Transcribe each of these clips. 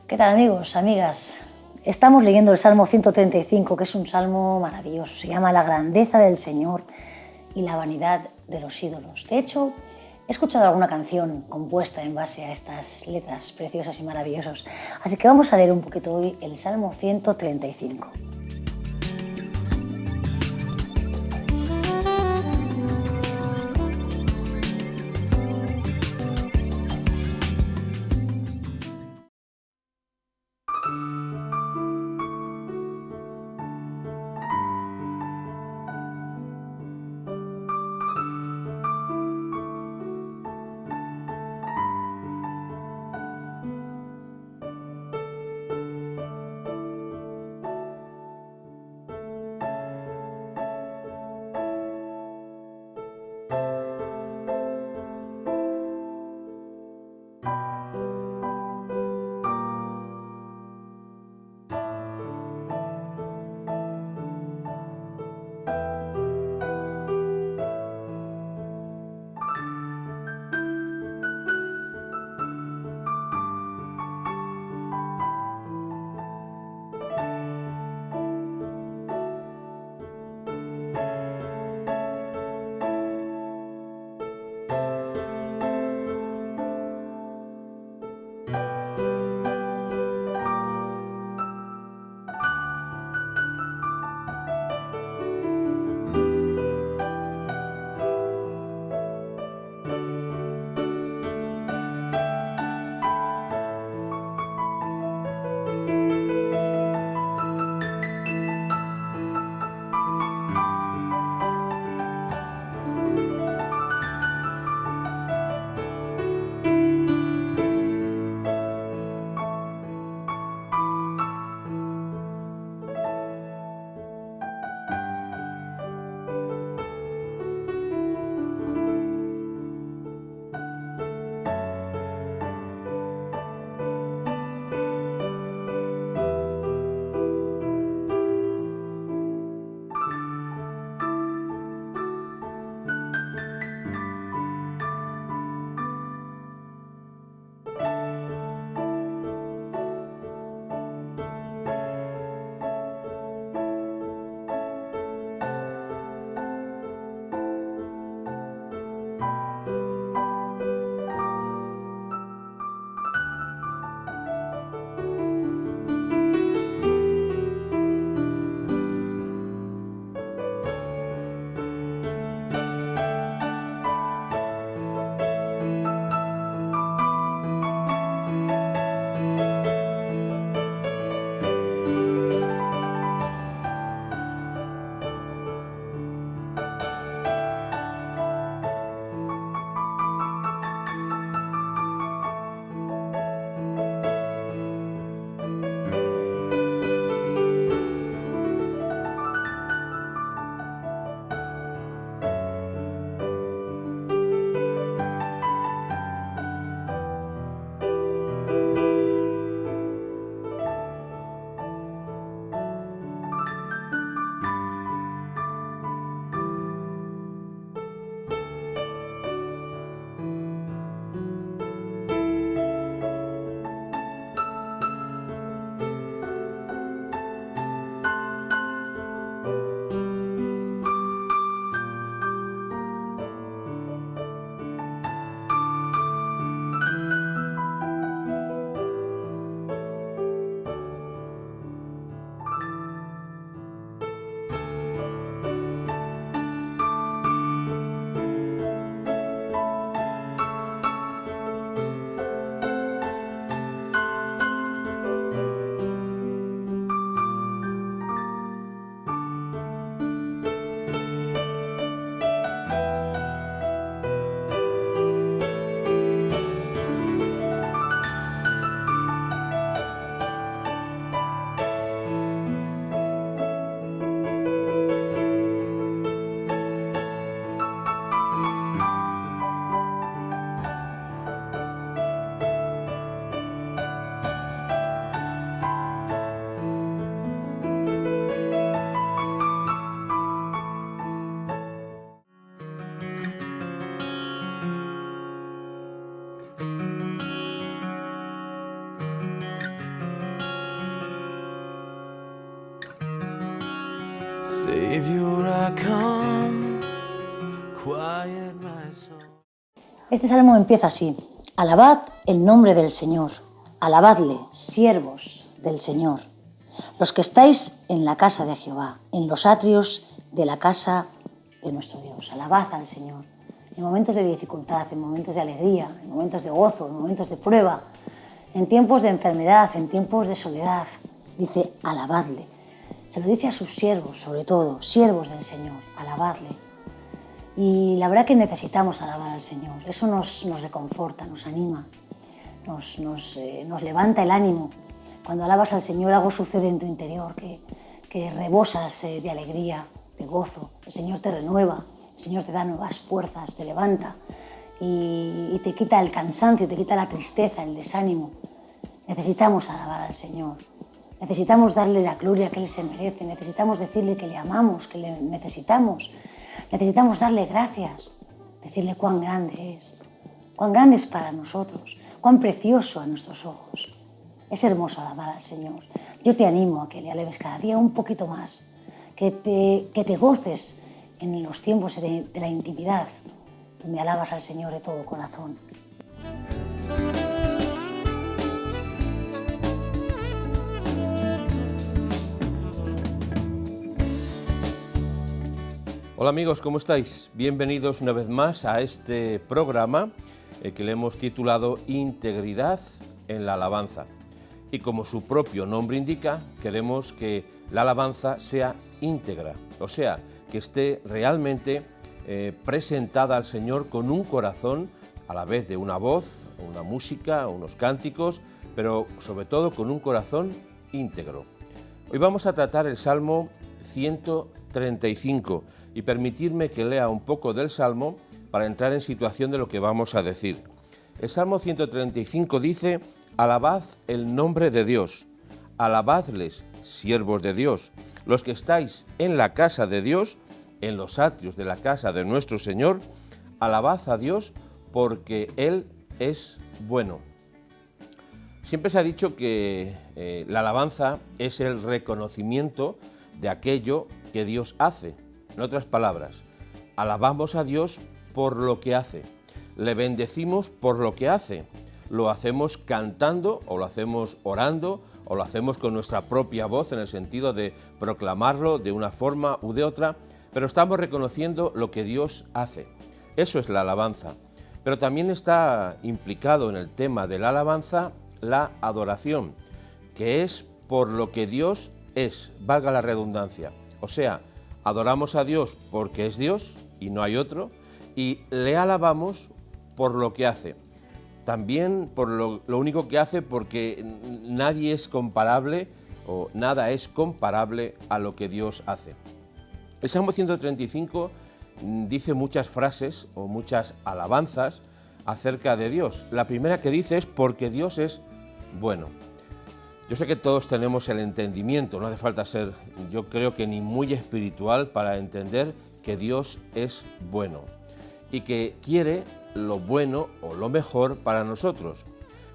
¿Qué tal, amigos, amigas? Estamos leyendo el Salmo 135, que es un salmo maravilloso. Se llama La grandeza del Señor y la vanidad de los ídolos. De hecho, he escuchado alguna canción compuesta en base a estas letras preciosas y maravillosas. Así que vamos a leer un poquito hoy el Salmo 135. Savior, I come, quiet my soul. Este salmo empieza así: alabad el nombre del Señor, alabadle, siervos del Señor, los que estáis en la casa de Jehová, en los atrios de la casa de nuestro Dios. Alabad al Señor en momentos de dificultad, en momentos de alegría, en momentos de gozo, en momentos de prueba, en tiempos de enfermedad, en tiempos de soledad. Dice, alabadle. Se lo dice a sus siervos, sobre todo, siervos del Señor, alabadle. Y la verdad que necesitamos alabar al Señor. Eso nos reconforta, nos anima, nos levanta el ánimo. Cuando alabas al Señor, algo sucede en tu interior, que rebosas de alegría, de gozo. El Señor te renueva, el Señor te da nuevas fuerzas, te levanta y te quita el cansancio, te quita la tristeza, el desánimo. Necesitamos alabar al Señor. Necesitamos darle la gloria que Él se merece. Necesitamos decirle que le amamos, que le necesitamos. Necesitamos darle gracias, decirle cuán grande es para nosotros, cuán precioso a nuestros ojos. Es hermoso alabar al Señor. Yo te animo a que le alabes cada día un poquito más, que te goces en los tiempos de la intimidad, donde alabas al Señor de todo corazón. Hola amigos, ¿cómo estáis? Bienvenidos una vez más a este programa que le hemos titulado Integridad en la alabanza. Y como su propio nombre indica, queremos que la alabanza sea íntegra, o sea, que esté realmente presentada al Señor con un corazón, a la vez de una voz, una música, unos cánticos, pero sobre todo con un corazón íntegro. Hoy vamos a tratar el Salmo 135 y permitirme que lea un poco del Salmo para entrar en situación de lo que vamos a decir. El Salmo 135 dice: alabad el nombre de Dios, alabadles, siervos de Dios, los que estáis en la casa de Dios, en los atrios de la casa de nuestro Señor, alabad a Dios porque Él es bueno. Siempre se ha dicho que la alabanza es el reconocimiento de aquello que Dios hace. En otras palabras, alabamos a Dios por lo que hace, le bendecimos por lo que hace, lo hacemos cantando o lo hacemos orando o lo hacemos con nuestra propia voz en el sentido de proclamarlo de una forma u de otra, pero estamos reconociendo lo que Dios hace. Eso es la alabanza. Pero también está implicado en el tema de la alabanza la adoración, que es por lo que Dios es, valga la redundancia. O sea, adoramos a Dios porque es Dios y no hay otro, y le alabamos por lo que hace. También por lo único que hace, porque nadie es comparable o nada es comparable a lo que Dios hace. El Salmo 135 dice muchas frases o muchas alabanzas acerca de Dios. La primera que dice es porque Dios es bueno. Yo sé que todos tenemos el entendimiento, no hace falta ser, yo creo que ni muy espiritual para entender que Dios es bueno y que quiere lo bueno o lo mejor para nosotros.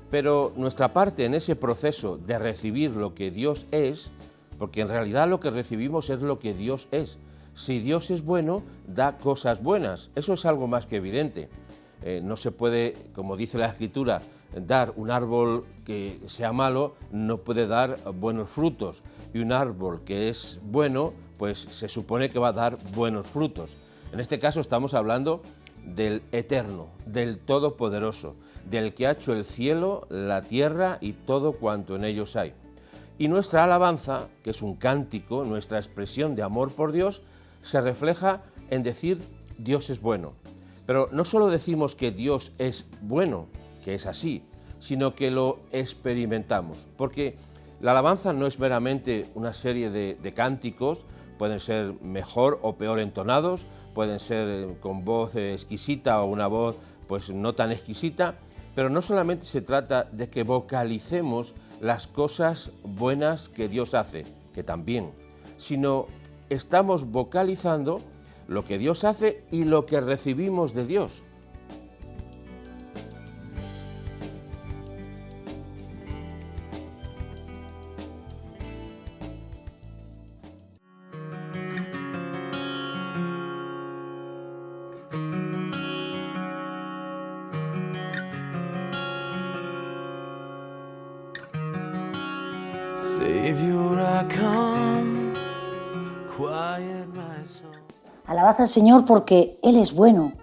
Pero nuestra parte en ese proceso de recibir lo que Dios es, porque en realidad lo que recibimos es lo que Dios es. Si Dios es bueno, da cosas buenas, eso es algo más que evidente. No se puede, como dice la Escritura, dar un árbol que sea malo, no puede dar buenos frutos, y un árbol que es bueno, pues se supone que va a dar buenos frutos. En este caso estamos hablando del Eterno, del Todopoderoso, del que ha hecho el cielo, la tierra y todo cuanto en ellos hay. Y nuestra alabanza, que es un cántico, nuestra expresión de amor por Dios, se refleja en decir Dios es bueno. Pero no solo decimos que Dios es bueno, que es así, sino que lo experimentamos, porque la alabanza no es meramente una serie de cánticos, pueden ser mejor o peor entonados, pueden ser con voz exquisita o una voz pues no tan exquisita, pero no solamente se trata de que vocalicemos las cosas buenas que Dios hace, que también, sino estamos vocalizando lo que Dios hace y lo que recibimos de Dios. Savior, I come, quiet my soul. Alabad al Señor porque Él es bueno.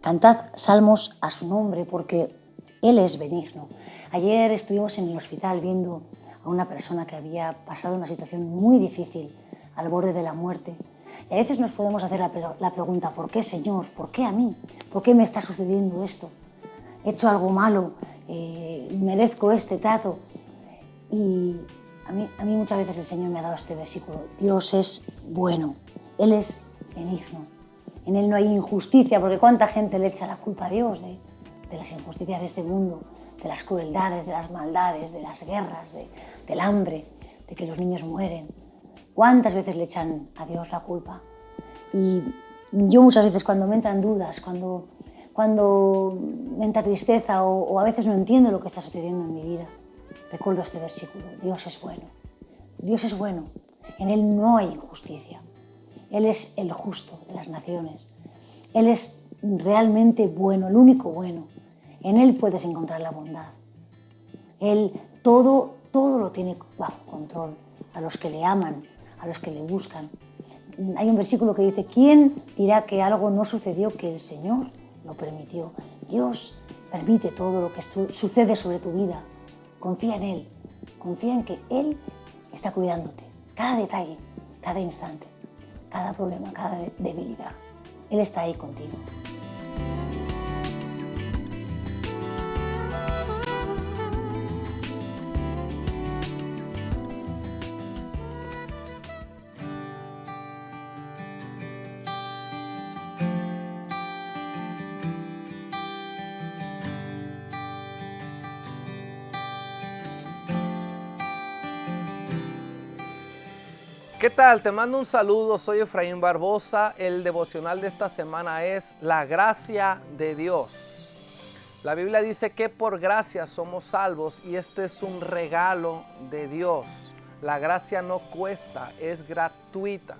Cantad salmos a su nombre porque Él es benigno. Ayer estuvimos en el hospital viendo a una persona que había pasado una situación muy difícil, al borde de la muerte. Y a veces nos podemos hacer la pregunta, ¿por qué, Señor? ¿Por qué a mí? ¿Por qué me está sucediendo esto? ¿He hecho algo malo? ¿Merezco este trato? Y a mí muchas veces el Señor me ha dado este versículo. Dios es bueno, Él es benigno. En Él no hay injusticia, porque cuánta gente le echa la culpa a Dios de las injusticias de este mundo, de las crueldades, de las maldades, de las guerras, del hambre, de que los niños mueren. ¿Cuántas veces le echan a Dios la culpa? Y yo muchas veces cuando me entran dudas, cuando me entra tristeza o a veces no entiendo lo que está sucediendo en mi vida, recuerdo este versículo, Dios es bueno. Dios es bueno, en Él no hay injusticia. Él es el justo de las naciones. Él es realmente bueno, el único bueno. En Él puedes encontrar la bondad. Él todo lo tiene bajo control. A los que le aman, a los que le buscan. Hay un versículo que dice, ¿quién dirá que algo no sucedió que el Señor lo permitió? Dios permite todo lo que sucede sobre tu vida. Confía en Él. Confía en que Él está cuidándote. Cada detalle, cada instante. Cada problema, cada debilidad. Él está ahí contigo. ¿Qué tal? Te mando un saludo, soy Efraín Barbosa. El devocional de esta semana es la gracia de Dios. La Biblia dice que por gracia somos salvos y este es un regalo de Dios. La gracia no cuesta, es gratuita.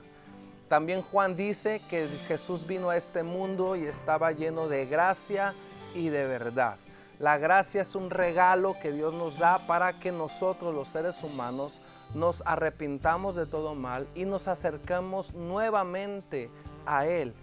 También Juan dice que Jesús vino a este mundo y estaba lleno de gracia y de verdad. La gracia es un regalo que Dios nos da para que nosotros, los seres humanos, nos arrepintamos de todo mal y nos acercamos nuevamente a Él.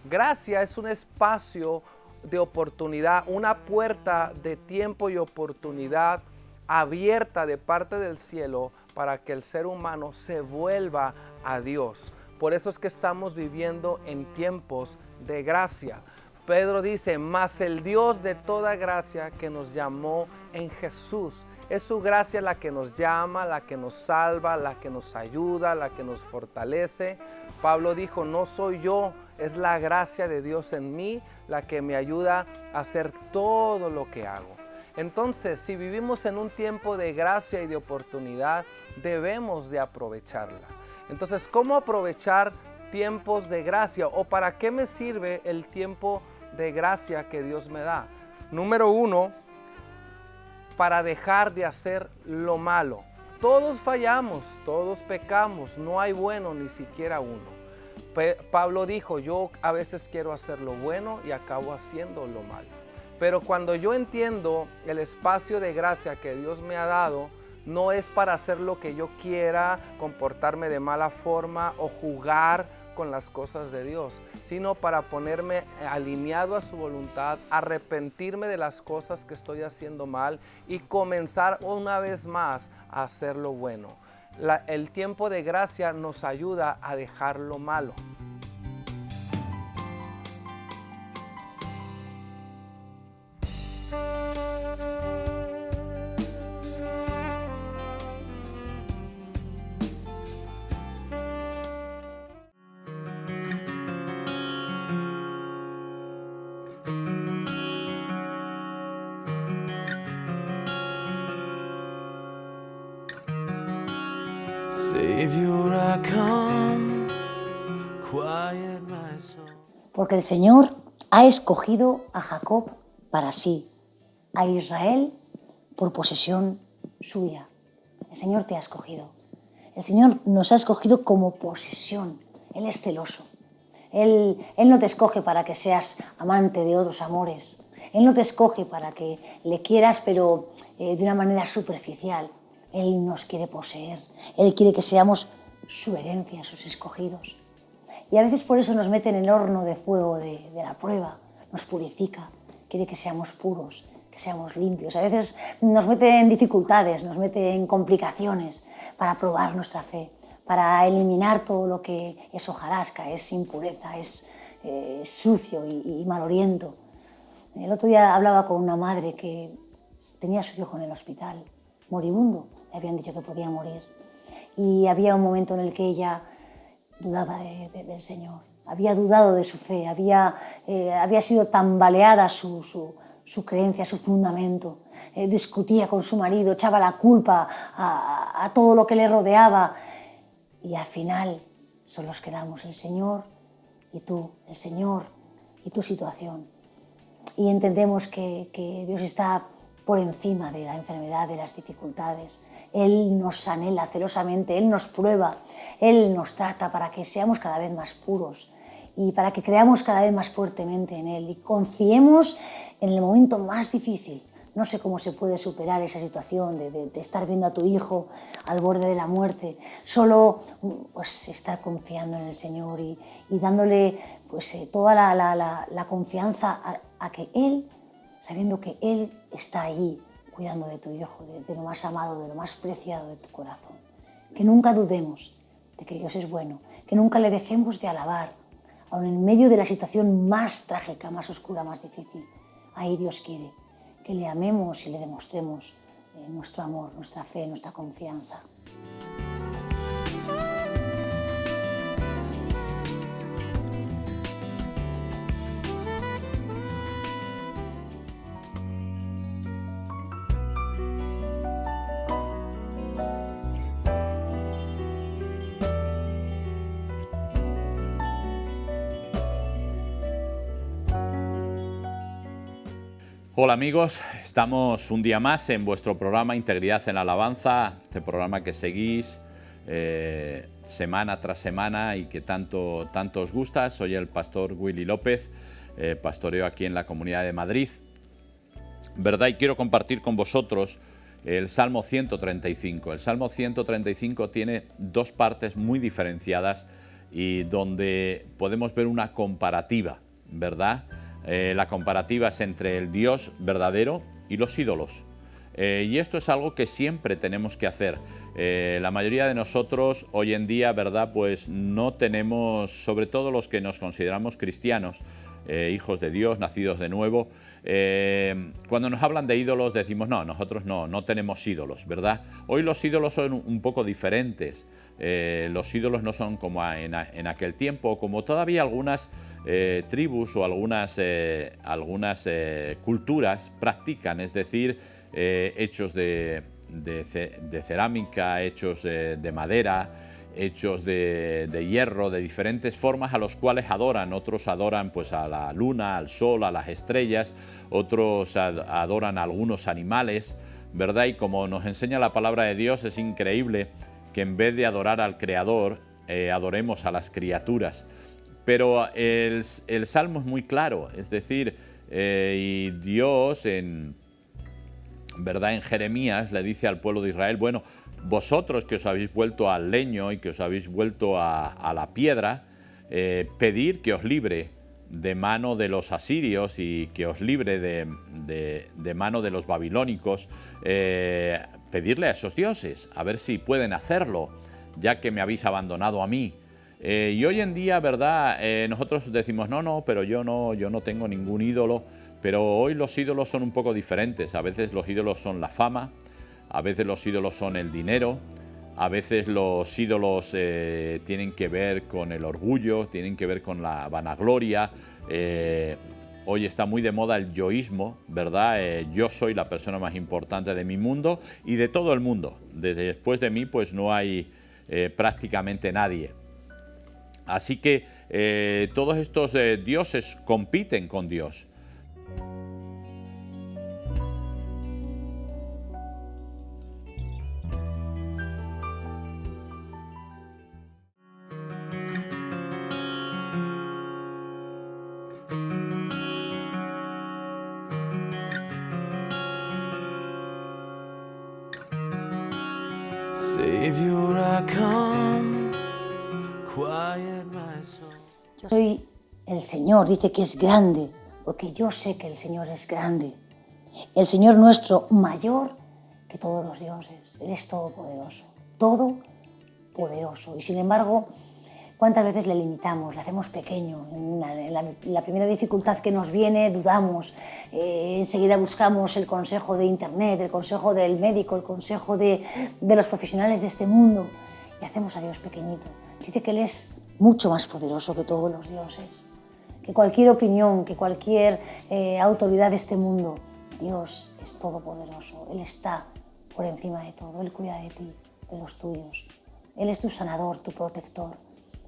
Gracia es un espacio de oportunidad, una puerta de tiempo y oportunidad abierta de parte del cielo para que el ser humano se vuelva a Dios. Por eso es que estamos viviendo en tiempos de gracia. Pedro dice, mas el Dios de toda gracia que nos llamó en Jesús. Es su gracia la que nos llama, la que nos salva, la que nos ayuda, la que nos fortalece. Pablo dijo, no soy yo, es la gracia de Dios en mí la que me ayuda a hacer todo lo que hago. Entonces, si vivimos en un tiempo de gracia y de oportunidad, debemos de aprovecharla. Entonces, ¿cómo aprovechar tiempos de gracia? ¿O para qué me sirve el tiempo de gracia que Dios me da? Número 1, para dejar de hacer lo malo. Todos fallamos, todos pecamos, no hay bueno ni siquiera uno. Pablo dijo, yo a veces quiero hacer lo bueno y acabo haciendo lo malo. Pero cuando yo entiendo el espacio de gracia que Dios me ha dado, no es para hacer lo que yo quiera, comportarme de mala forma o jugar con las cosas de Dios, sino para ponerme alineado a su voluntad, arrepentirme de las cosas que estoy haciendo mal y comenzar una vez más a hacer lo bueno. El tiempo de gracia nos ayuda a dejar lo malo. Savior, I come, quiet my soul. Porque el Señor ha escogido a Jacob para sí, a Israel por posesión suya. El Señor te ha escogido. El Señor nos ha escogido como posesión. Él es celoso. Él no te escoge para que seas amante de otros amores. Él no te escoge para que le quieras, pero de una manera superficial. Él nos quiere poseer, Él quiere que seamos su herencia, sus escogidos. Y a veces por eso nos mete en el horno de fuego de la prueba, nos purifica, quiere que seamos puros, que seamos limpios. A veces nos mete en dificultades, nos mete en complicaciones para probar nuestra fe, para eliminar todo lo que es hojarasca, es impureza, es sucio y maloriento. El otro día hablaba con una madre que tenía a su hijo en el hospital, moribundo, le habían dicho que podía morir. Y había un momento en el que ella dudaba del Señor, había dudado de su fe, había sido tambaleada su creencia, su fundamento. Discutía con su marido, echaba la culpa a todo lo que le rodeaba. Y al final solo quedamos el Señor y tú, el Señor y tu situación. Y entendemos que Dios está por encima de la enfermedad, de las dificultades. Él nos anhela celosamente, Él nos prueba, Él nos trata para que seamos cada vez más puros y para que creamos cada vez más fuertemente en Él y confiemos en el momento más difícil. No sé cómo se puede superar esa situación de estar viendo a tu hijo al borde de la muerte, solo pues, estar confiando en el Señor y dándole pues, toda la confianza a que Él, sabiendo que Él está allí cuidando de tu hijo, de lo más amado, de lo más preciado de tu corazón. Que nunca dudemos de que Dios es bueno, que nunca le dejemos de alabar, aun en medio de la situación más trágica, más oscura, más difícil. Ahí Dios quiere que le amemos y le demostremos nuestro amor, nuestra fe, nuestra confianza. Hola amigos, estamos un día más en vuestro programa Integridad en la Alabanza, este programa que seguís semana tras semana y que tanto os gusta. Soy el pastor Willy López, pastoreo aquí en la Comunidad de Madrid, ¿verdad? Y quiero compartir con vosotros el Salmo 135. El Salmo 135 tiene dos partes muy diferenciadas y donde podemos ver una comparativa, ¿verdad? La comparativa es entre el Dios verdadero y los ídolos. Y esto es algo que siempre tenemos que hacer. La mayoría de nosotros hoy en día, ¿verdad? Pues no tenemos, sobre todo los que nos consideramos cristianos, hijos de Dios, nacidos de nuevo, cuando nos hablan de ídolos decimos no, nosotros no tenemos ídolos, ¿verdad? Hoy los ídolos son un poco diferentes. Los ídolos no son como en aquel tiempo, como todavía algunas tribus o algunas culturas practican, es decir, hechos de cerámica, hechos de madera, hechos de hierro, de diferentes formas a los cuales adoran. Otros adoran pues a la luna, al sol, a las estrellas, otros adoran a algunos animales, ¿verdad? Y como nos enseña la palabra de Dios, es increíble que en vez de adorar al Creador, adoremos a las criaturas. Pero el Salmo es muy claro, es decir, y Dios ¿verdad? En Jeremías le dice al pueblo de Israel, bueno, vosotros que os habéis vuelto al leño y que os habéis vuelto a la piedra, pedid que os libre de mano de los asirios y que os libre de mano de los babilónicos. Pedirle a esos dioses, a ver si pueden hacerlo, ya que me habéis abandonado a mí. Y hoy en día, ¿verdad? Nosotros decimos, no, pero yo no tengo ningún ídolo. Pero hoy los ídolos son un poco diferentes. A veces los ídolos son la fama, a veces los ídolos son el dinero, a veces los ídolos tienen que ver con el orgullo, tienen que ver con la vanagloria. Hoy está muy de moda el yoísmo, ¿verdad? Yo soy la persona más importante de mi mundo y de todo el mundo. Después de mí, pues no hay prácticamente nadie. Así que todos estos dioses compiten con Dios. Savior, I come, quiet my soul. Yo soy el Señor, dice que es grande, porque yo sé que el Señor es grande. El Señor nuestro mayor que todos los dioses. Él es todopoderoso, todopoderoso. Y sin embargo, ¿cuántas veces le limitamos, le hacemos pequeño? En la primera dificultad que nos viene, dudamos. Enseguida buscamos el consejo de Internet, el consejo del médico, el consejo de los profesionales de este mundo. Y hacemos a Dios pequeñito. Dice que Él es mucho más poderoso que todos los dioses. Que cualquier opinión, que cualquier autoridad de este mundo. Dios es todopoderoso. Él está por encima de todo. Él cuida de ti, de los tuyos. Él es tu sanador, tu protector.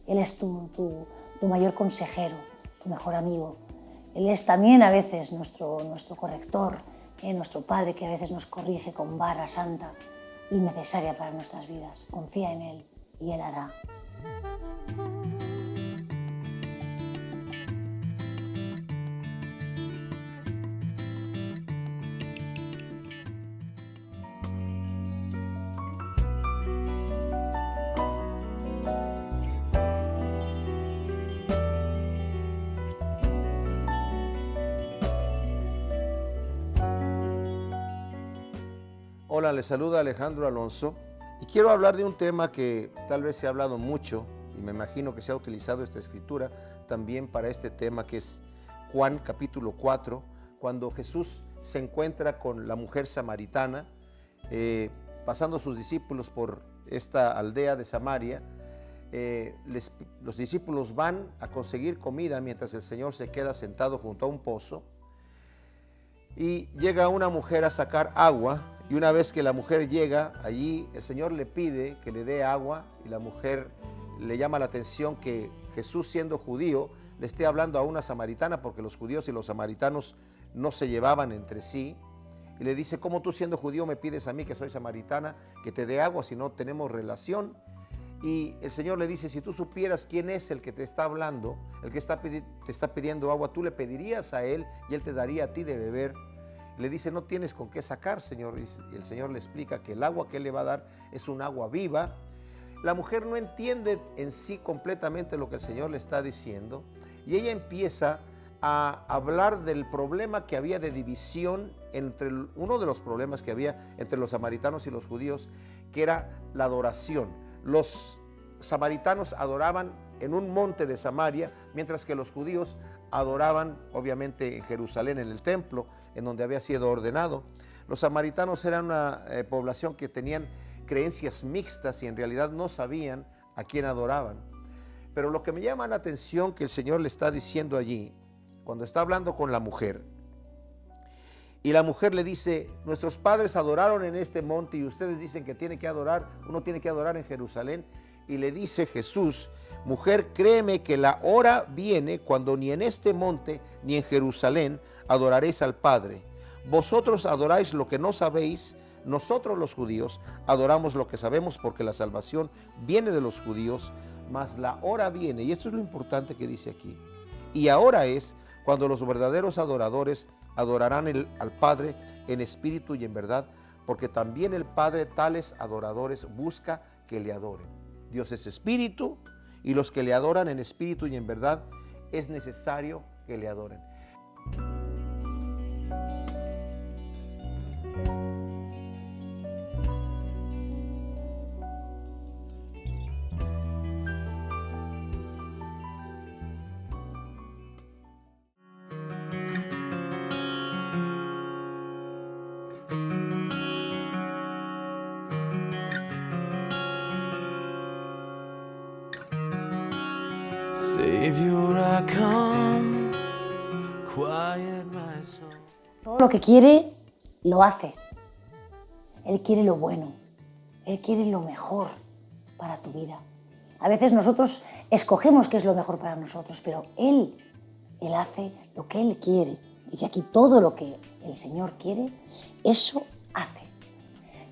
Él es tu mayor consejero, tu mejor amigo. Él es también a veces nuestro corrector, nuestro Padre que a veces nos corrige con vara santa y necesaria para nuestras vidas. Confía en Él y Él hará. Hola, les saluda Alejandro Alonso y quiero hablar de un tema que tal vez se ha hablado mucho y me imagino que se ha utilizado esta escritura también para este tema, que es Juan capítulo 4, cuando Jesús se encuentra con la mujer samaritana, pasando sus discípulos por esta aldea de Samaria. Los discípulos van a conseguir comida mientras el Señor se queda sentado junto a un pozo y llega una mujer a sacar agua. Y una vez que la mujer llega allí, el Señor le pide que le dé agua y la mujer le llama la atención que Jesús, siendo judío, le esté hablando a una samaritana, porque los judíos y los samaritanos no se llevaban entre sí. Y le dice: ¿cómo tú, siendo judío, me pides a mí, que soy samaritana, que te dé agua si no tenemos relación? Y el Señor le dice: si tú supieras quién es el que te está hablando, el que te está pidiendo agua, tú le pedirías a él y él te daría a ti de beber. Le dice: no tienes con qué sacar, Señor. Y el Señor le explica que el agua que él le va a dar es un agua viva. La mujer no entiende en sí completamente lo que el Señor le está diciendo y ella empieza a hablar del problema que había de división uno de los problemas que había entre los samaritanos y los judíos, que era la adoración. Los samaritanos adoraban en un monte de Samaria, mientras que los judíos adoraban obviamente en Jerusalén, en el templo, en donde había sido ordenado. Los samaritanos eran una población que tenían creencias mixtas y en realidad no sabían a quién adoraban. Pero lo que me llama la atención que el Señor le está diciendo allí, cuando está hablando con la mujer, y la mujer le dice: nuestros padres adoraron en este monte y ustedes dicen que uno tiene que adorar en Jerusalén. Y le dice Jesús: mujer, créeme que la hora viene cuando ni en este monte ni en Jerusalén adoraréis al Padre. Vosotros adoráis lo que no sabéis, nosotros los judíos adoramos lo que sabemos, porque la salvación viene de los judíos, mas la hora viene, y esto es lo importante que dice aquí, y ahora es cuando los verdaderos adoradores adorarán al Padre en espíritu y en verdad, porque también el Padre tales adoradores busca que le adoren. Dios es espíritu, y los que le adoran en espíritu y en verdad es necesario que le adoren. Savior, I come, quiet my soul. Todo lo que quiere, lo hace. Él quiere lo bueno. Él quiere lo mejor para tu vida. A veces nosotros escogemos qué es lo mejor para nosotros, pero Él hace lo que Él quiere. Dice aquí: todo lo que el Señor quiere, eso hace.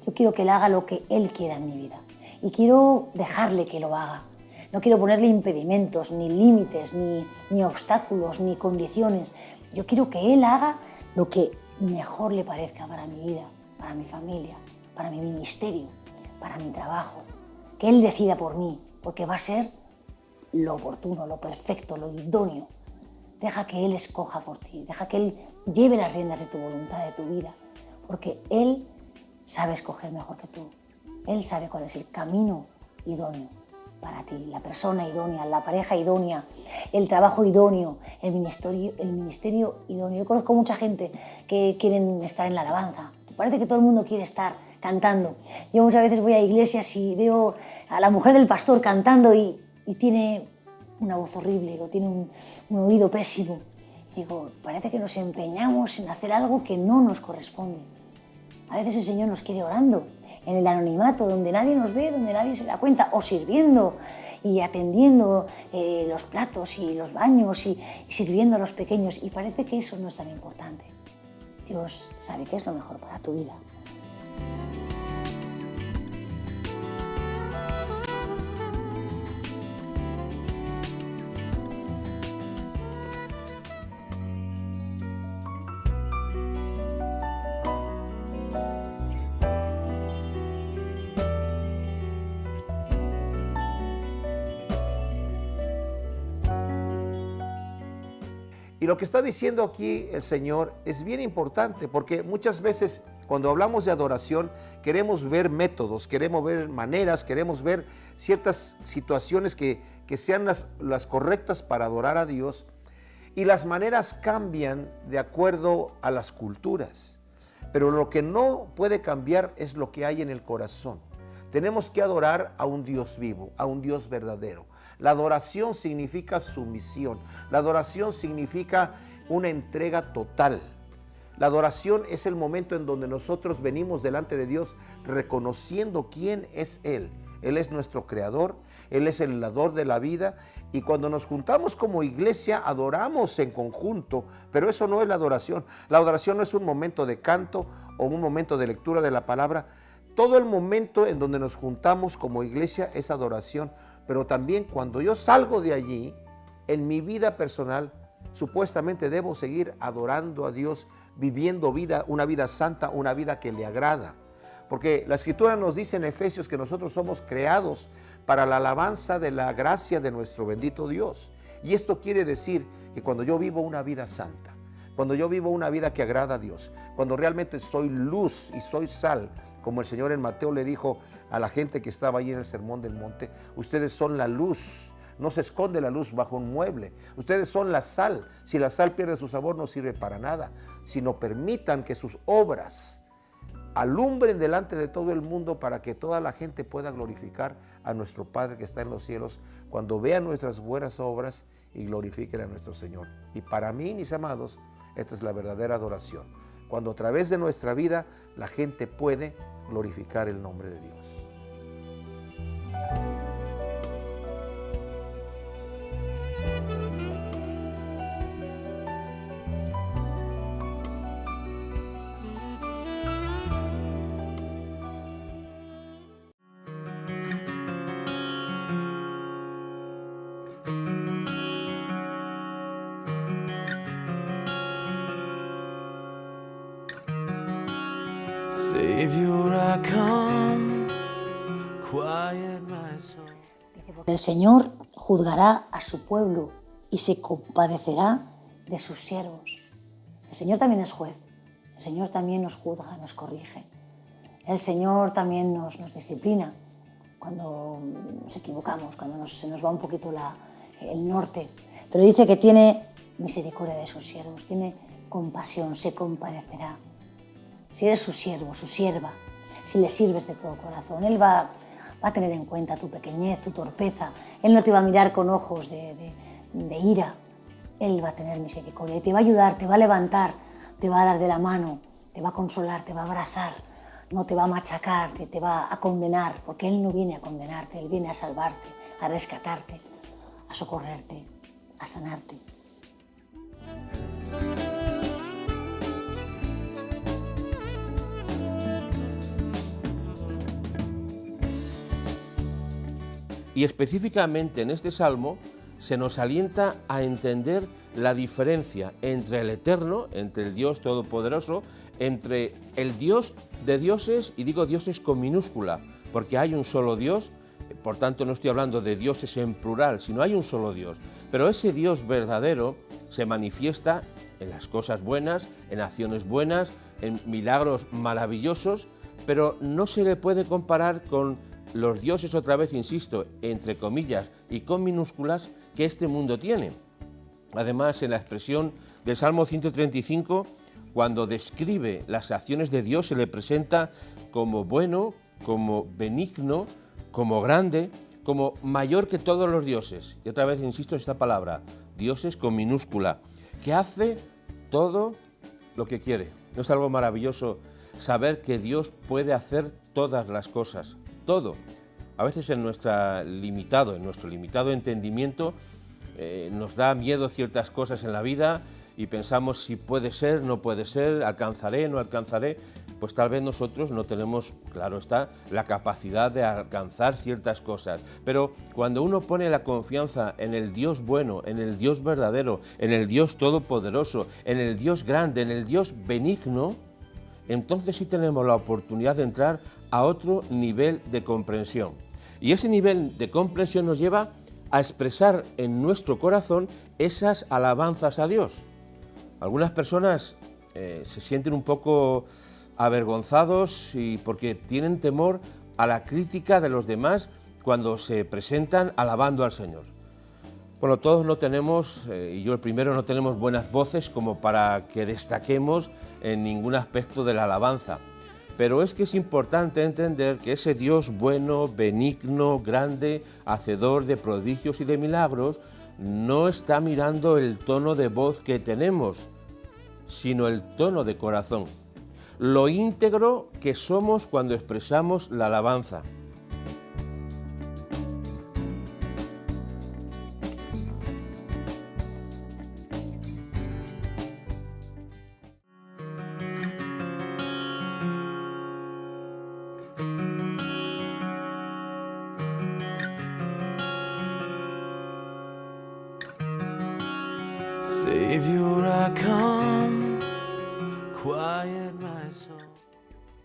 Yo quiero que Él haga lo que Él quiera en mi vida y quiero dejarle que lo haga. No quiero ponerle impedimentos, ni límites, ni obstáculos, ni condiciones. Yo quiero que Él haga lo que mejor le parezca para mi vida, para mi familia, para mi ministerio, para mi trabajo, que Él decida por mí, porque va a ser lo oportuno, lo perfecto, lo idóneo. Deja que Él escoja por ti, deja que Él lleve las riendas de tu voluntad, de tu vida, porque Él sabe escoger mejor que tú. Él sabe cuál es el camino idóneo para ti, la persona idónea, la pareja idónea, el trabajo idóneo, el ministerio idóneo. Yo conozco mucha gente que quieren estar en la alabanza. Parece que todo el mundo quiere estar cantando. Yo muchas veces voy a iglesias y veo a la mujer del pastor cantando y tiene una voz horrible o tiene un oído pésimo. Digo, parece que nos empeñamos en hacer algo que no nos corresponde. A veces el Señor nos quiere orando, en el anonimato, donde nadie nos ve, donde nadie se da cuenta, o sirviendo y atendiendo los platos y los baños y sirviendo a los pequeños. Y parece que eso no es tan importante. Dios sabe qué es lo mejor para tu vida. Y lo que está diciendo aquí el Señor es bien importante, porque muchas veces cuando hablamos de adoración queremos ver métodos, queremos ver maneras, queremos ver ciertas situaciones que sean las correctas para adorar a Dios, y las maneras cambian de acuerdo a las culturas. Pero lo que no puede cambiar es lo que hay en el corazón. Tenemos que adorar a un Dios vivo, a un Dios verdadero. La adoración significa sumisión. La adoración significa una entrega total. La adoración es el momento en donde nosotros venimos delante de Dios reconociendo quién es Él. Él es nuestro creador, Él es el dador de la vida, y cuando nos juntamos como iglesia adoramos en conjunto, pero eso no es la adoración. La adoración no es un momento de canto o un momento de lectura de la palabra. Todo el momento en donde nos juntamos como iglesia es adoración, pero también cuando yo salgo de allí, en mi vida personal, supuestamente debo seguir adorando a Dios, viviendo una vida santa, una vida que le agrada. Porque la Escritura nos dice en Efesios que nosotros somos creados para la alabanza de la gracia de nuestro bendito Dios. Y esto quiere decir que cuando yo vivo una vida santa, cuando yo vivo una vida que agrada a Dios, cuando realmente soy luz y soy sal, como el Señor en Mateo le dijo a la gente que estaba ahí en el Sermón del Monte, ustedes son la luz, no se esconde la luz bajo un mueble, ustedes son la sal, si la sal pierde su sabor no sirve para nada, sino permitan que sus obras alumbren delante de todo el mundo para que toda la gente pueda glorificar a nuestro Padre que está en los cielos cuando vean nuestras buenas obras y glorifiquen a nuestro Señor. Y para mí, mis amados, esta es la verdadera adoración, cuando a través de nuestra vida la gente puede glorificar el nombre de Dios. Savior, I come, quiet my soul. Dice, porque el Señor juzgará a su pueblo y se compadecerá de sus siervos. El Señor también es juez, el Señor también nos juzga, nos corrige. El Señor también nos disciplina cuando nos equivocamos, cuando se nos va un poquito el norte. Pero dice que tiene misericordia de sus siervos, tiene compasión, se compadecerá. Si eres su siervo, su sierva, si le sirves de todo corazón, Él va a tener en cuenta tu pequeñez, tu torpeza. Él no te va a mirar con ojos de ira. Él va a tener misericordia y te va a ayudar, te va a levantar, te va a dar de la mano, te va a consolar, te va a abrazar, no te va a machacar, te va a condenar, porque Él no viene a condenarte, Él viene a salvarte, a rescatarte, a socorrerte, a sanarte. Y específicamente en este salmo se nos alienta a entender la diferencia entre el Eterno, entre el Dios Todopoderoso, entre el Dios de dioses, y digo dioses con minúscula, porque hay un solo Dios, Por tanto, no estoy hablando de dioses en plural, sino hay un solo Dios. Pero ese Dios verdadero se manifiesta en las cosas buenas, en acciones buenas, en milagros maravillosos, pero no se le puede comparar con los dioses, otra vez insisto, entre comillas y con minúsculas, que este mundo tiene. Además, en la expresión del Salmo 135, cuando describe las acciones de Dios, se le presenta como bueno, como benigno, como grande, como mayor que todos los dioses. Y otra vez insisto en esta palabra, dioses con minúscula, que hace todo lo que quiere. ¿No es algo maravilloso saber que Dios puede hacer todas las cosas? Todo. A veces en nuestro limitado entendimiento nos da miedo ciertas cosas en la vida y pensamos si puede ser, no puede ser, alcanzaré, no alcanzaré. Pues tal vez nosotros no tenemos, claro está, la capacidad de alcanzar ciertas cosas. Pero cuando uno pone la confianza en el Dios bueno, en el Dios verdadero, en el Dios todopoderoso, en el Dios grande, en el Dios benigno, entonces sí tenemos la oportunidad de entrar a otro nivel de comprensión. Y ese nivel de comprensión nos lleva a expresar en nuestro corazón esas alabanzas a Dios. Algunas personas se sienten un poco avergonzados y porque tienen temor a la crítica de los demás cuando se presentan alabando al Señor. Bueno, todos no tenemos, y yo el primero, no tenemos buenas voces como para que destaquemos en ningún aspecto de la alabanza. Pero es que es importante entender que ese Dios bueno, benigno, grande, hacedor de prodigios y de milagros, no está mirando el tono de voz que tenemos, sino el tono de corazón. Lo íntegro que somos cuando expresamos la alabanza. Savior, I come, quiet my soul.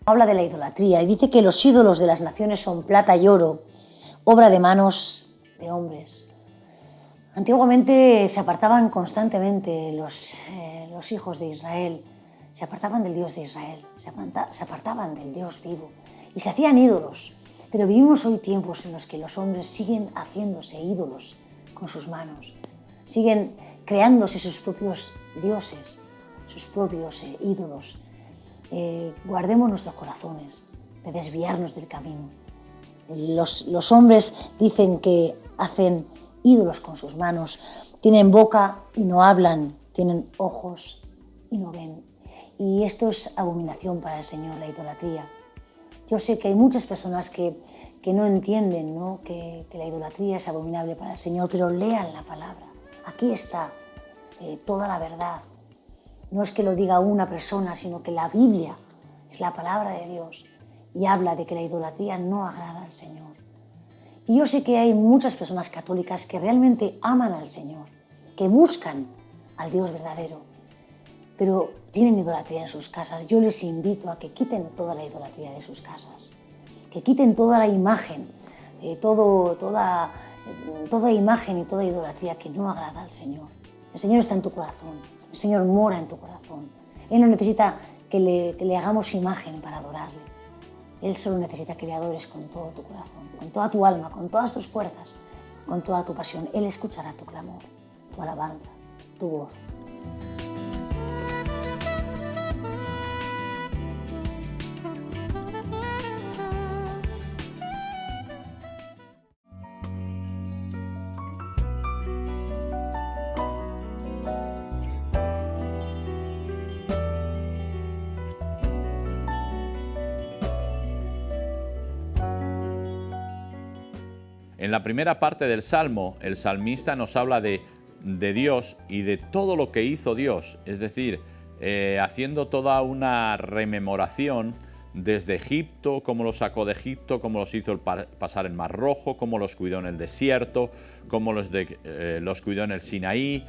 Habla de la idolatría y dice que los ídolos de las naciones son plata y oro, obra de manos de hombres. Antiguamente se apartaban constantemente los hijos de Israel, se apartaban del Dios de Israel, se apartaban del Dios vivo y se hacían ídolos. Pero vivimos hoy tiempos en los que los hombres siguen haciéndose ídolos con sus manos, siguen creándose sus propios dioses, sus propios ídolos. Guardemos nuestros corazones de desviarnos del camino. Los hombres dicen que hacen ídolos con sus manos, tienen boca y no hablan, tienen ojos y no ven. Y esto es abominación para el Señor, la idolatría. Yo sé que hay muchas personas que no entienden, ¿no? Que la idolatría es abominable para el Señor, pero lean la palabra. Aquí está toda la verdad. No es que lo diga una persona, sino que la Biblia es la palabra de Dios y habla de que la idolatría no agrada al Señor. Y yo sé que hay muchas personas católicas que realmente aman al Señor, que buscan al Dios verdadero, pero tienen idolatría en sus casas. Yo les invito a que quiten toda la idolatría de sus casas, que quiten toda la imagen, toda imagen y toda idolatría que no agrada al Señor. El Señor está en tu corazón, el Señor mora en tu corazón. Él no necesita que le hagamos imagen para adorarle. Él solo necesita que le adores con todo tu corazón, con toda tu alma, con todas tus fuerzas, con toda tu pasión. Él escuchará tu clamor, tu alabanza, tu voz. En la primera parte del Salmo, el salmista nos habla de Dios y de todo lo que hizo Dios, es decir, haciendo toda una rememoración desde Egipto, cómo los sacó de Egipto, cómo los hizo pasar el Mar Rojo, cómo los cuidó en el desierto, cómo los cuidó en el Sinaí,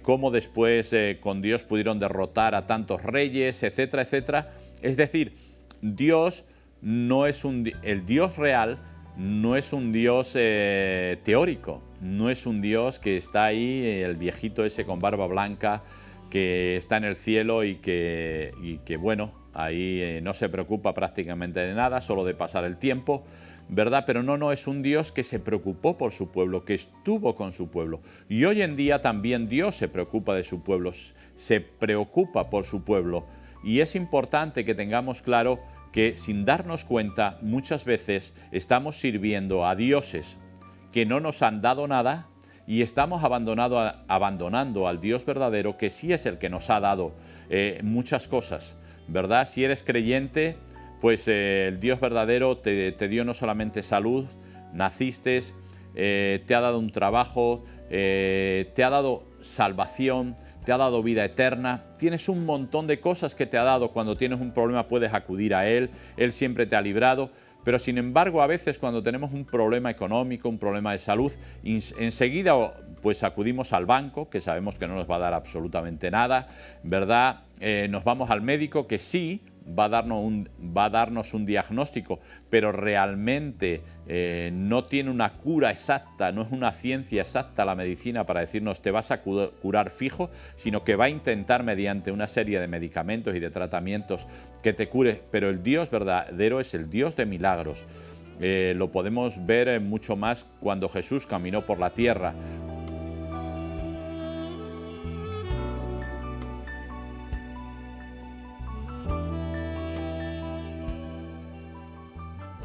cómo después con Dios pudieron derrotar a tantos reyes, etcétera, etcétera. Es decir, Dios no es el Dios real no es un Dios teórico, no es un Dios que está ahí, el viejito ese con barba blanca, que está en el cielo y que bueno, ahí no se preocupa prácticamente de nada, solo de pasar el tiempo, ¿verdad? Pero no, es un Dios que se preocupó por su pueblo, que estuvo con su pueblo. Y hoy en día también Dios se preocupa de su pueblo, se preocupa por su pueblo. Y es importante que tengamos claro que sin darnos cuenta muchas veces estamos sirviendo a dioses que no nos han dado nada y estamos abandonando al Dios verdadero, que sí es el que nos ha dado muchas cosas, ¿verdad? Si eres creyente, pues el Dios verdadero te dio no solamente salud, naciste, te ha dado un trabajo, te ha dado salvación, te ha dado vida eterna, tienes un montón de cosas que te ha dado. Cuando tienes un problema puedes acudir a Él, Él siempre te ha librado, pero sin embargo a veces cuando tenemos un problema económico, un problema de salud, enseguida pues acudimos al banco, que sabemos que no nos va a dar absolutamente nada, ¿verdad? Nos vamos al médico, que sí, va a darnos un diagnóstico, pero realmente no tiene una cura exacta, no es una ciencia exacta la medicina para decirnos te vas a curar fijo, sino que va a intentar mediante una serie de medicamentos y de tratamientos que te cure, pero el Dios verdadero es el Dios de milagros. Lo podemos ver mucho más cuando Jesús caminó por la tierra.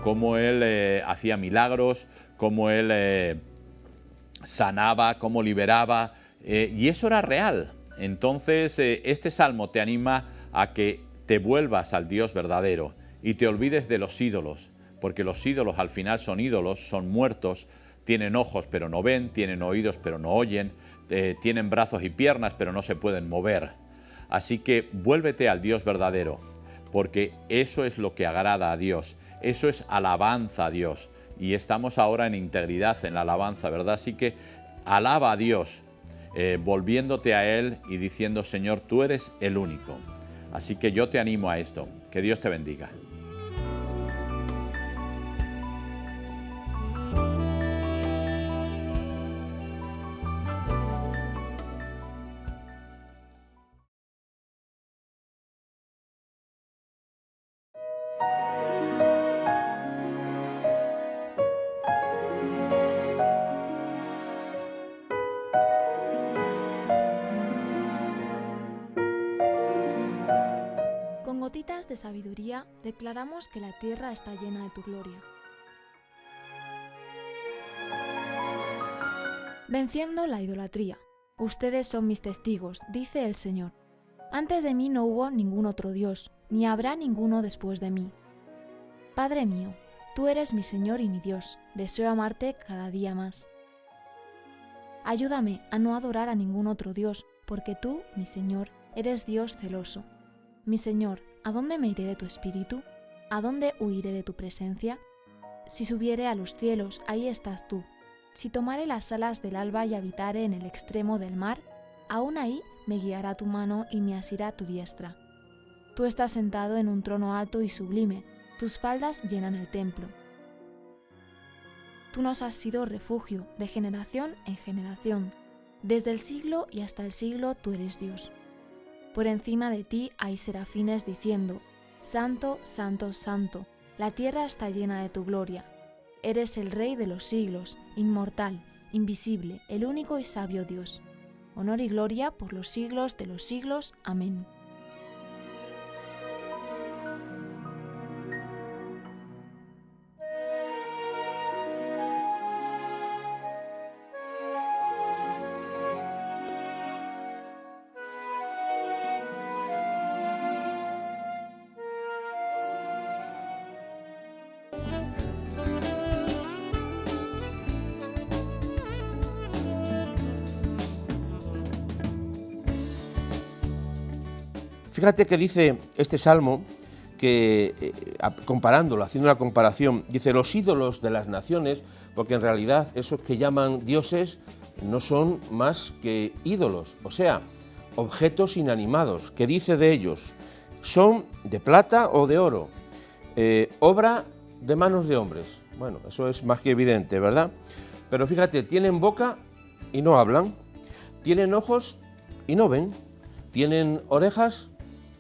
Cómo Él hacía milagros, cómo Él sanaba, cómo liberaba, y eso era real. Entonces este salmo te anima a que te vuelvas al Dios verdadero y te olvides de los ídolos, porque los ídolos al final son ídolos, son muertos, tienen ojos pero no ven, tienen oídos pero no oyen, tienen brazos y piernas pero no se pueden mover. Así que vuélvete al Dios verdadero, porque eso es lo que agrada a Dios. Eso es alabanza a Dios y estamos ahora en integridad en la alabanza, ¿verdad? Así que alaba a Dios, volviéndote a Él y diciendo, Señor, tú eres el único. Así que yo te animo a esto. Que Dios te bendiga. Con gotitas de sabiduría declaramos que la tierra está llena de tu gloria. Venciendo la idolatría. Ustedes son mis testigos, dice el Señor. Antes de mí no hubo ningún otro Dios, ni habrá ninguno después de mí. Padre mío, tú eres mi Señor y mi Dios, deseo amarte cada día más. Ayúdame a no adorar a ningún otro Dios, porque tú, mi Señor, eres Dios celoso. Mi Señor, ¿a dónde me iré de tu espíritu? ¿A dónde huiré de tu presencia? Si subiere a los cielos, ahí estás tú. Si tomare las alas del alba y habitare en el extremo del mar, aún ahí me guiará tu mano y me asirá tu diestra. Tú estás sentado en un trono alto y sublime, tus faldas llenan el templo. Tú nos has sido refugio de generación en generación. Desde el siglo y hasta el siglo tú eres Dios. Por encima de ti hay serafines diciendo, Santo, Santo, Santo, la tierra está llena de tu gloria. Eres el Rey de los siglos, inmortal, invisible, el único y sabio Dios. Honor y gloria por los siglos de los siglos. Amén. Fíjate que dice este salmo, que comparándolo, haciendo una comparación, dice los ídolos de las naciones, porque en realidad esos que llaman dioses no son más que ídolos, o sea, objetos inanimados. ¿Qué dice de ellos? Son de plata o de oro, obra de manos de hombres. Bueno, eso es más que evidente, ¿verdad? Pero fíjate, tienen boca y no hablan, tienen ojos y no ven, tienen orejas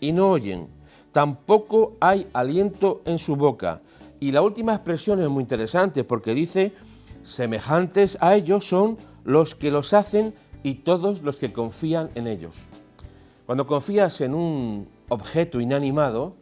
y no oyen, tampoco hay aliento en su boca. Y la última expresión es muy interesante porque dice, semejantes a ellos son los que los hacen y todos los que confían en ellos. Cuando confías en un objeto inanimado,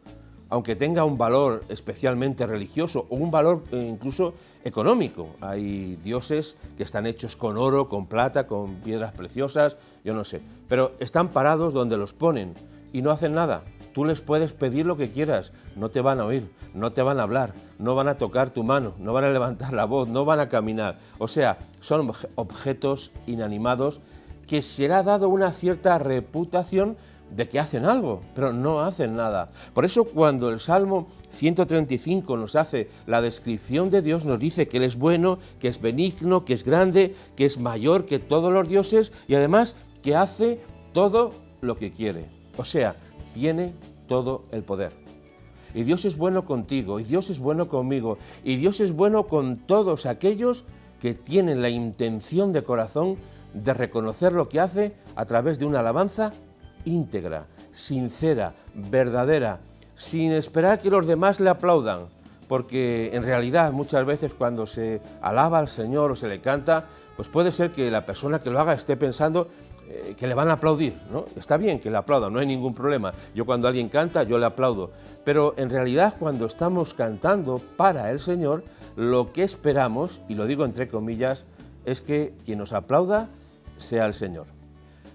aunque tenga un valor especialmente religioso o un valor incluso económico, hay dioses que están hechos con oro, con plata, con piedras preciosas, yo no sé, pero están parados donde los ponen y no hacen nada. Tú les puedes pedir lo que quieras, no te van a oír, no te van a hablar, no van a tocar tu mano, no van a levantar la voz, no van a caminar. O sea, son objetos inanimados que se le ha dado una cierta reputación de que hacen algo, pero no hacen nada. Por eso cuando el Salmo 135 nos hace la descripción de Dios, nos dice que Él es bueno, que es benigno, que es grande, que es mayor que todos los dioses y además que hace todo lo que quiere. O sea, tiene todo el poder. Y Dios es bueno contigo, y Dios es bueno conmigo, y Dios es bueno con todos aquellos que tienen la intención de corazón de reconocer lo que hace a través de una alabanza íntegra, sincera, verdadera, sin esperar que los demás le aplaudan, porque en realidad muchas veces cuando se alaba al Señor o se le canta, pues puede ser que la persona que lo haga esté pensando que le van a aplaudir, ¿no? Está bien que le aplaudan, no hay ningún problema. Yo cuando alguien canta, yo le aplaudo. Pero en realidad cuando estamos cantando para el Señor, lo que esperamos, y lo digo entre comillas, es que quien nos aplauda sea el Señor.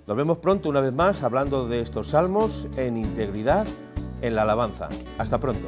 Nos vemos pronto una vez más hablando de estos salmos en integridad, en la alabanza. Hasta pronto.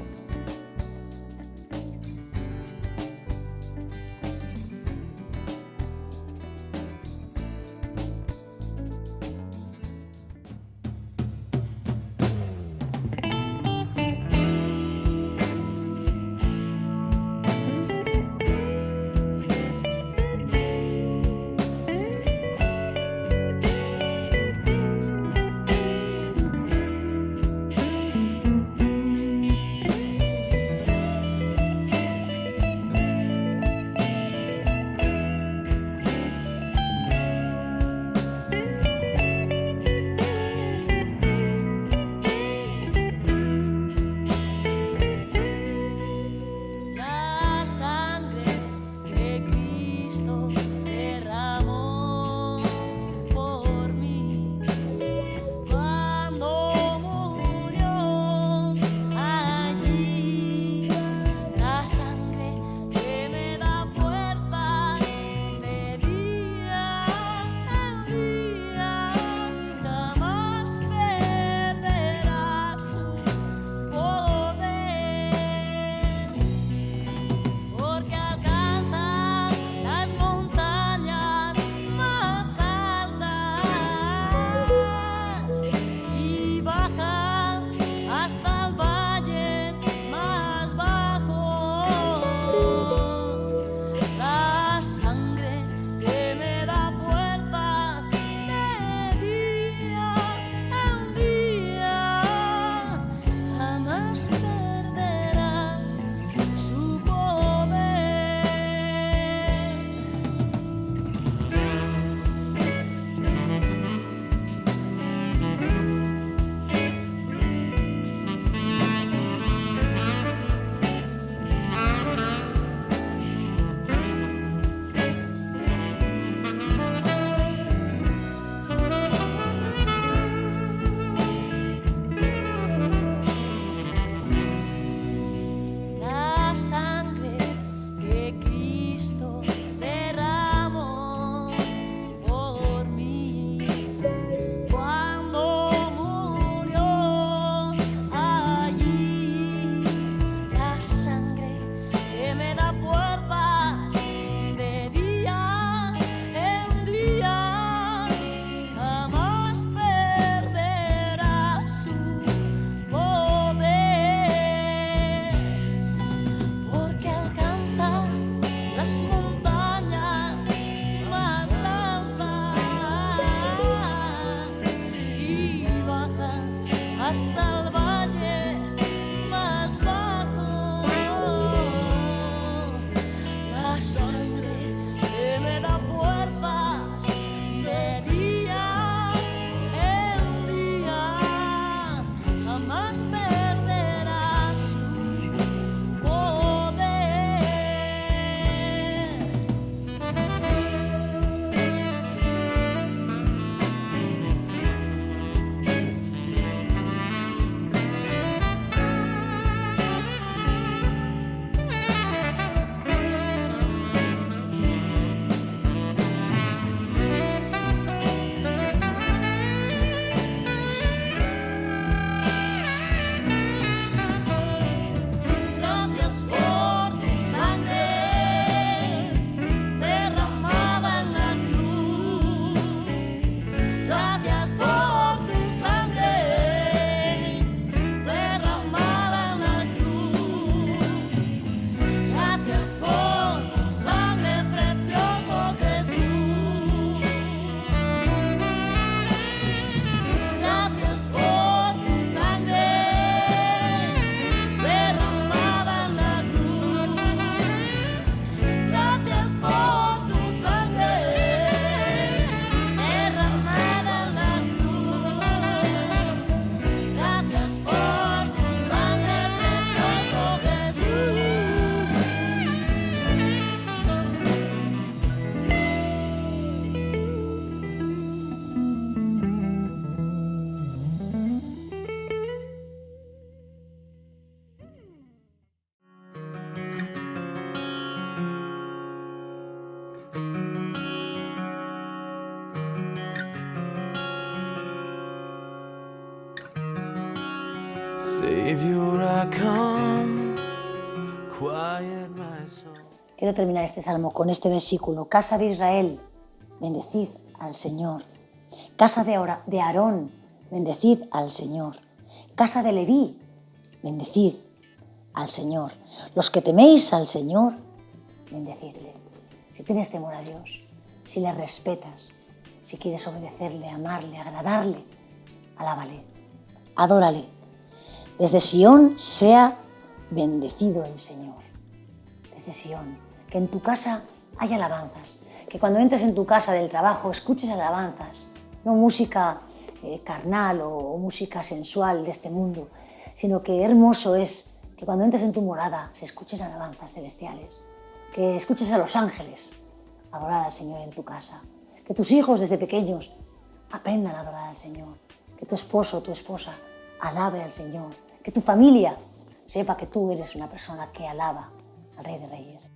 Savior, I come, quiet my soul. Quiero terminar este salmo con este versículo. Casa de Israel, bendecid al Señor. Casa de Aarón, bendecid al Señor. Casa de Leví, bendecid al Señor. Los que teméis al Señor, bendecidle. Si tienes temor a Dios, si le respetas, si quieres obedecerle, amarle, agradarle, alábale, adórale. Desde Sión sea bendecido el Señor. Desde Sión, que en tu casa haya alabanzas, que cuando entres en tu casa del trabajo escuches alabanzas, no música carnal o música sensual de este mundo, sino que hermoso es que cuando entres en tu morada se escuchen alabanzas celestiales, que escuches a los ángeles adorar al Señor en tu casa, que tus hijos desde pequeños aprendan a adorar al Señor, que tu esposo o tu esposa alabe al Señor, que tu familia sepa que tú eres una persona que alaba al Rey de Reyes.